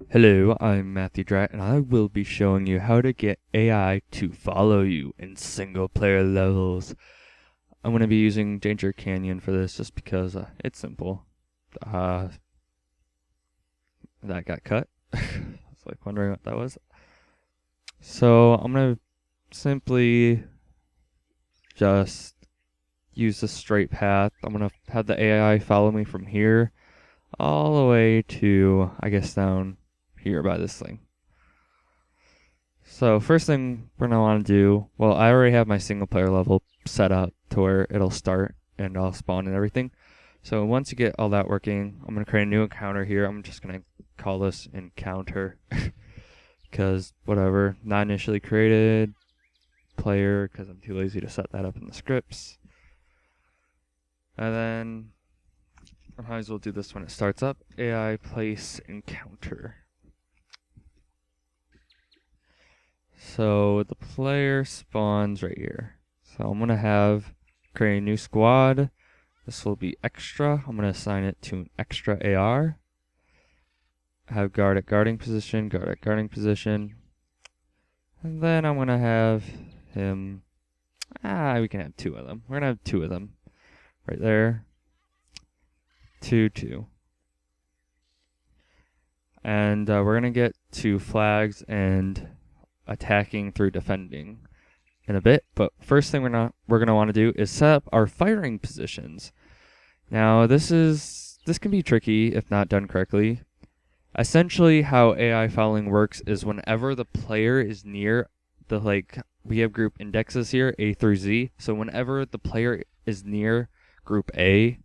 Hello, I'm Matthew Drat, and I will be showing you how to get AI to follow you in single player levels. I'm going to be using Danger Canyon for this just because it's simple. Uh, that got cut. I was like wondering what that was. So I'm going to simply just use the straight path. I'm going to have the AI follow me from here all the way to, I guess, down here by this thing. So first thing we're gonna want to do, well, I already have my single player level set up to where it'll start and I'll spawn and everything. So once you get all that working, I'm gonna create a new encounter here. I'm just gonna call this encounter because whatever, not initially created player because I'm too lazy to set that up in the scripts. And then I might as well do this when it starts up. AI place encounter. So the player spawns right here. So I'm gonna have create a new squad. This will be extra. I'm gonna assign it to an extra AR. Have guard at guarding position, guard at guarding position. And then I'm gonna have him. We can have two of them. We're gonna have two of them. Right there. 2, 2. And we're gonna get to flags and attacking through defending in a bit, but first thing we're gonna want to do is set up our firing positions. Now this can be tricky if not done correctly. Essentially, how AI following works is whenever the player is near we have group indexes here, A through Z. So whenever the player is near group A,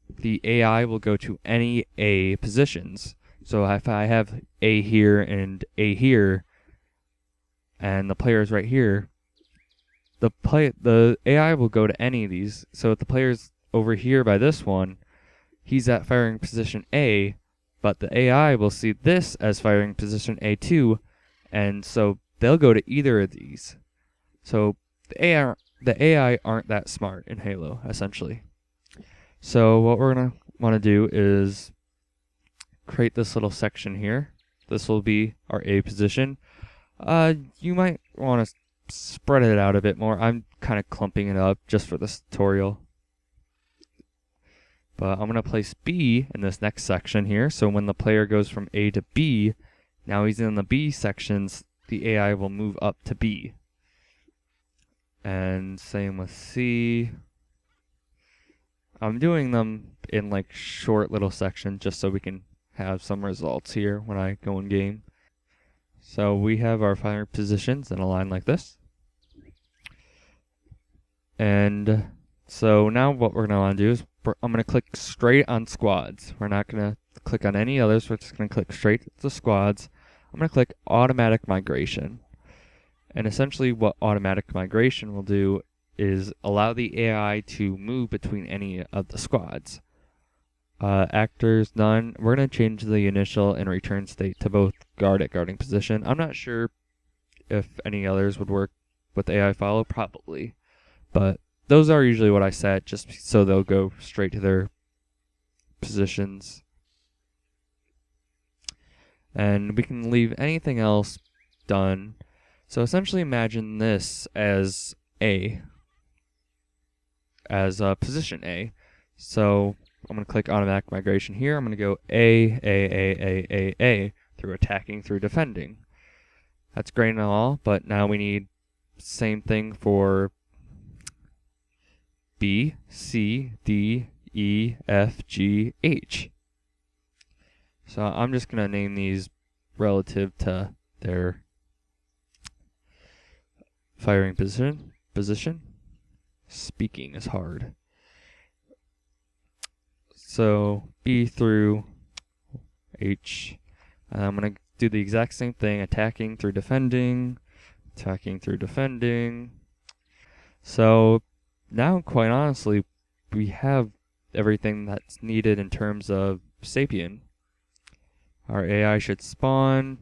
the AI will go to any A positions. So if I have A here and A here, and the player is right here, the AI will go to any of these. So if the player's over here by this one, he's at firing position A, but the AI will see this as firing position A2, and so they'll go to either of these. So the AI aren't that smart in Halo, essentially. So what we're gonna want to do is create this little section here. This will be our A position. You might want to spread it out a bit more. I'm kind of clumping it up just for this tutorial. But I'm going to place B in this next section here. So when the player goes from A to B, now he's in the B sections, the AI will move up to B. And same with C. I'm doing them in like short little sections just so we can have some results here when I go in game. So we have our firing positions in a line like this. And so now what we're going to want to do is I'm going to click straight on squads. We're not going to click on any others. We're just going to click straight to squads. I'm going to click automatic migration. And essentially what automatic migration will do is allow the AI to move between any of the squads. Actors, none. We're going to change the initial and return state to both guard at guarding position. I'm not sure if any others would work with AI follow, probably. But those are usually what I set, just so they'll go straight to their positions. And we can leave anything else done. So essentially imagine this as A, as position A. So I'm going to click automatic migration here. I'm going to go A through attacking, through defending. That's great and all, but now we need same thing for B, C, D, E, F, G, H. So I'm just going to name these relative to their firing position. Speaking is hard. So B through H. I'm going to do the exact same thing, attacking through defending, attacking through defending. So now, quite honestly, we have everything that's needed in terms of Sapien. Our AI should spawn,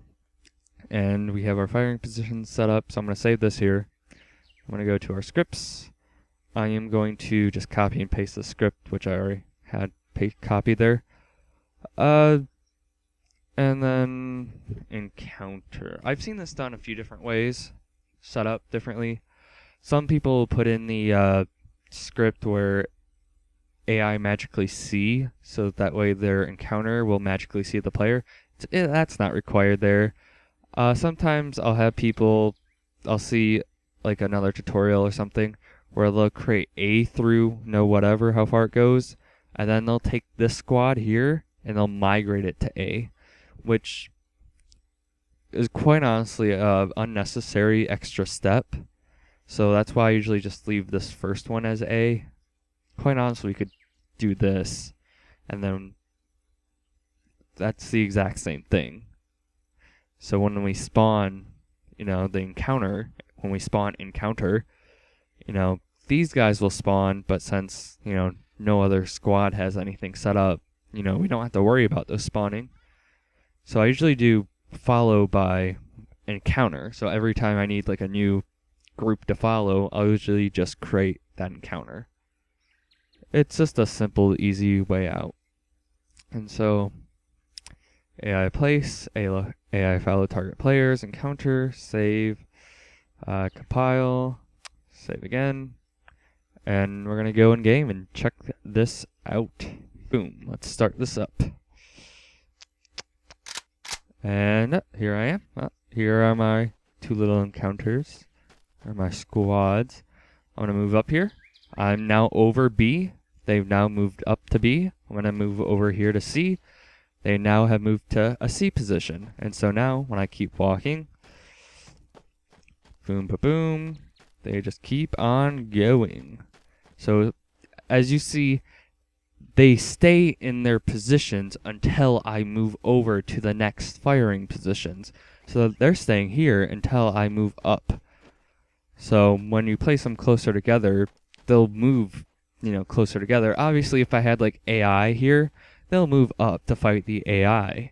and we have our firing positions set up. So I'm going to save this here. I'm going to go to our scripts. I am going to just copy and paste the script, which I already had copied there. And then encounter. I've seen this done a few different ways, set up differently. Some people put in the script where AI magically see, so that way their encounter will magically see the player. That's not required there. Sometimes I'll see like another tutorial or something where they'll create A through no whatever how far it goes, and then they'll take this squad here and they'll migrate it to A, which is quite honestly a unnecessary extra step. So that's why I usually just leave this first one as A. Quite honestly, we could do this, and then that's the exact same thing. So when we spawn, the encounter, when we spawn encounter, these guys will spawn, but since, no other squad has anything set up, we don't have to worry about those spawning. So I usually do follow by encounter. So every time I need like a new group to follow, I'll usually just create that encounter. It's just a simple, easy way out. And so AI place, AI follow target players, encounter, save, compile, save again. And we're going to go in game and check this out. Boom. Let's start this up. And here I am. Here are my two little encounters, or my squads. I'm going to move up here. I'm now over B. They've now moved up to B. I'm going to move over here to C. They now have moved to a C position. And so now, when I keep walking, boom, ba boom, they just keep on going. So, as you see, they stay in their positions until I move over to the next firing positions. So they're staying here until I move up. So when you place them closer together, they'll move, closer together. Obviously, if I had like AI here, they'll move up to fight the AI.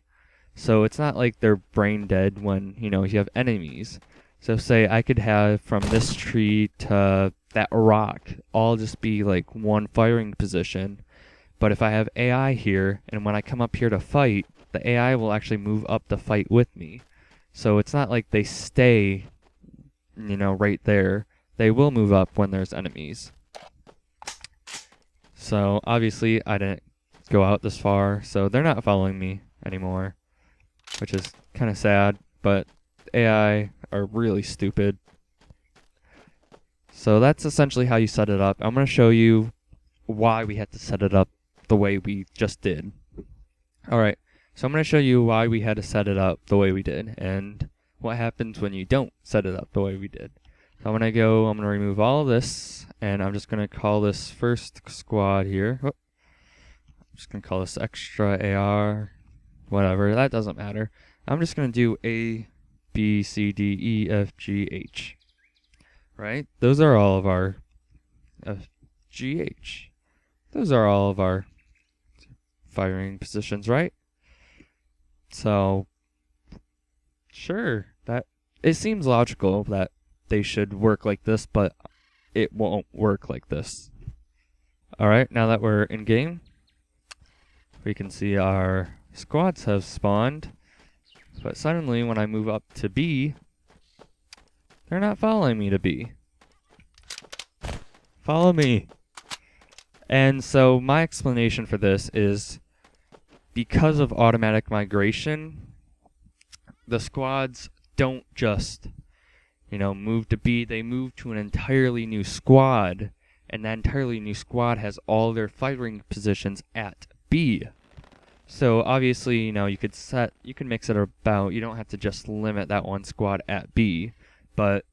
So it's not like they're brain dead when, you have enemies. So say I could have from this tree to that rock all just be like one firing position. But if I have AI here, and when I come up here to fight, the AI will actually move up to fight with me. So it's not like they stay, right there. They will move up when there's enemies. So obviously I didn't go out this far, so they're not following me anymore, which is kind of sad, but AI are really stupid. So that's essentially how you set it up. I'm going to show you why we had to set it up the way we just did. Alright, so I'm going to show you why we had to set it up the way we did, and what happens when you don't set it up the way we did. So I'm going to remove all of this, and I'm just going to call this first squad here. I'm just going to call this extra AR, whatever, that doesn't matter. I'm just going to do A, B, C, D, E, F, G, H. Right? Those are all of our F, G, H. Those are all of our firing positions, right? So, sure, that it seems logical that they should work like this, but it won't work like this. Alright, now that we're in game, we can see our squads have spawned, but suddenly when I move up to B, they're not following me to B. Follow me! And so my explanation for this is because of automatic migration, the squads don't just, move to B, they move to an entirely new squad, and that entirely new squad has all their firing positions at B. So obviously, you can mix it about, you don't have to just limit that one squad at B, but,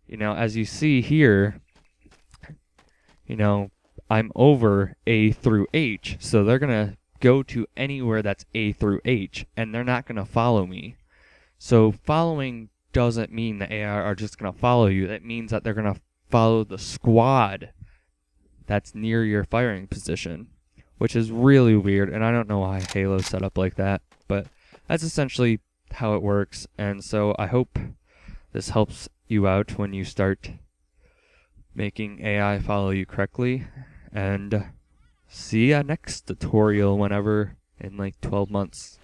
as you see here, I'm over A through H, so they're going to go to anywhere that's A through H, and they're not going to follow me. So following doesn't mean the AI are just going to follow you. That means that they're going to follow the squad that's near your firing position, which is really weird, and I don't know why Halo's set up like that, but that's essentially how it works, and so I hope this helps you out when you start making AI follow you correctly, and see ya next tutorial whenever in like 12 months.